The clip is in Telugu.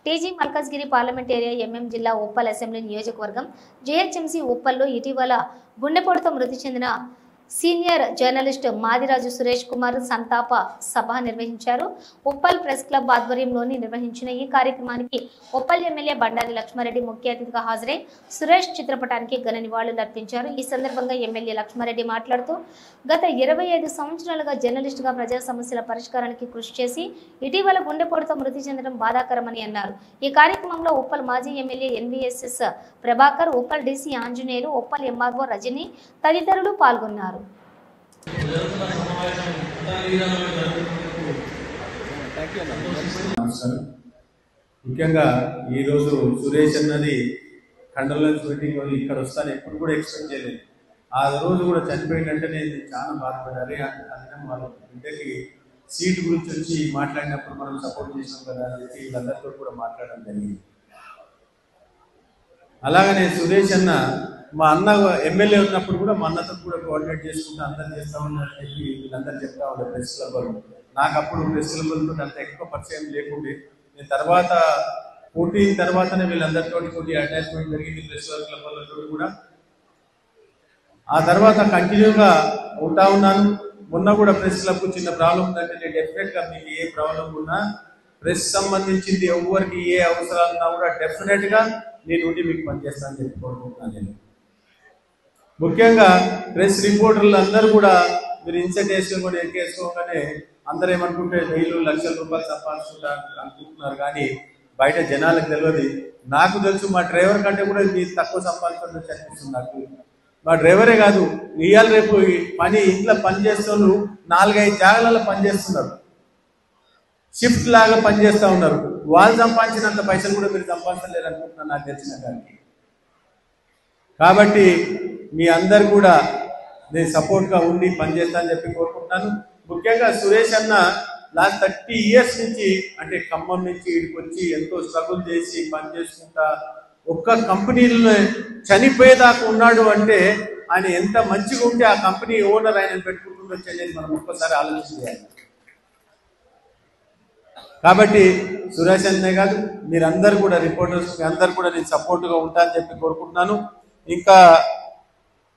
TG Malkajgiri parliament area MM జిల్లా ఉప్పల్ అసెంబ్లీ నియోజకవర్గం జీహెచ్ఎంసీ ఉప్పల్లో ఇటీవల గుండెపోటుతో మృతి చెందిన సీనియర్ జర్నలిస్ట్ మాదిరాజు సురేష్ కుమార్ సంతాప సభ నిర్వహించారు. ఉప్పల్ ప్రెస్ క్లబ్ ఆధ్వర్యంలోని నిర్వహించిన ఈ కార్యక్రమానికి ఉప్పల్ ఎమ్మెల్యే బండారి లక్ష్మారెడ్డి ముఖ్య అతిథిగా హాజరై సురేష్ చిత్రపటానికి ఘన నివాళులు అర్పించారు. ఈ సందర్భంగా ఎమ్మెల్యే లక్ష్మారెడ్డి మాట్లాడుతూ గత 25 సంవత్సరాలుగా జర్నలిస్టుగా ప్రజా సమస్యల పరిష్కారానికి కృషి చేసి ఇటీవల గుండెపోటుతో మృతి చెందడం బాధాకరమని అన్నారు. ఈ కార్యక్రమంలో ఉప్పల్ మాజీ MLA NVSS Prabhakar, Uppal DC Anjaneyulu, Uppal MRO Rajani తదితరులు పాల్గొన్నారు. ముఖ్యంగా ఈరోజు సురేష్ అన్నది కండోలెన్స్ మీటింగ్ ఇక్కడ వస్తాను ఎప్పుడు కూడా ఎక్స్పెక్ట్ చేయలేదు. ఆ రోజు కూడా చనిపోయిందంటే నేను చాలా బాధపడాలి. అందుకని వాళ్ళ బిడ్డకి సీట్ గురించి వచ్చి మాట్లాడినప్పుడు మనం సపోర్ట్ చేసాం కదా అని చెప్పి వీళ్ళందరితో కూడా మాట్లాడడం జరిగింది. అలాగనే సురేష్ అన్న మా అన్న ఎమ్మెల్యే ఉన్నప్పుడు కూడా మా అన్నతో కూడా కోఆర్డినేట్ చేసుకుంటూ అందరు చేస్తా ఉన్నారని చెప్పి వీళ్ళందరూ చెప్తా ఉండే ప్రెస్ క్లబ్ వాళ్ళు. నాకు అప్పుడు ప్రెస్ క్లబ్లతో అంత ఎక్కువ పరిచయం లేకుండే. నేను తర్వాత పోటీ తర్వాతనే వీళ్ళందరితో కొద్ది అటాచ్మెంట్ జరిగింది ప్రెస్ క్లబ్ వాళ్ళతో కూడా. ఆ తర్వాత కంటిన్యూగా ఉంటా ఉన్నాను. మొన్న కూడా ప్రెస్ క్లబ్ చిన్న ప్రాబ్లం ఉందంటే నేను డెఫినెట్గా మీకు ఏ ప్రాబ్లం ఉన్నా ప్రెస్ సంబంధించింది ఎవరికి ఏ అవసరాలు ఉన్నా కూడా డెఫినెట్గా నేను ఉండి మీకు పనిచేస్తానని చెప్పి కోరుకుంటున్నాను. నేను ముఖ్యంగా ప్రెస్ రిపోర్టర్లు అందరూ కూడా మీరు ఇన్సెట్ వేసుకొని ఎక్కేసుకోగానే అందరూ ఏమనుకుంటే డైలీ లక్షల రూపాయలు సంపాదించుకుంటా అనుకుంటున్నారు. కానీ బయట జనాలకు తెలియదు. నాకు తెలుసు మా డ్రైవర్ కంటే కూడా మీరు తక్కువ సంపాదించుకుంటే అనిపిస్తుంది నాకు. మా డ్రైవరే కాదు, ఇవాళ రేపు పని ఇంట్లో పనిచేస్తున్నారు, 4-5 జాగాలలో పనిచేస్తున్నారు, షిఫ్ట్ లాగా పనిచేస్తూ ఉన్నారు. వాళ్ళు సంపాదించినంత పైసలు కూడా మీరు సంపాదించలేరు అనుకుంటున్నాను నాకు తెలిసిన దానికి. కాబట్టి మీ అందరు కూడా నేను సపోర్ట్గా ఉండి పనిచేస్తా అని చెప్పి కోరుకుంటున్నాను. ముఖ్యంగా సురేష్ అన్న లాస్ట్ 30 years నుంచి అంటే ఖమ్మం నుంచి ఇక్కడికి వచ్చి ఎంతో స్ట్రగుల్ చేసి పని చేసుకుంటా ఒక్క కంపెనీలో చనిపోయేదాకా ఉన్నాడు అంటే ఆయన ఎంత మంచిగా ఉంటే ఆ కంపెనీ ఓనర్ ఆయన పెట్టుకుంటుండొచ్చు అనేది మనం ఒక్కసారి ఆలోచించాలి. కాబట్టి సురేష్ అన్నే కాదు మీరందరూ కూడా రిపోర్టర్స్ అందరు కూడా నేను సపోర్ట్గా ఉంటా అని చెప్పి కోరుకుంటున్నాను. ఇంకా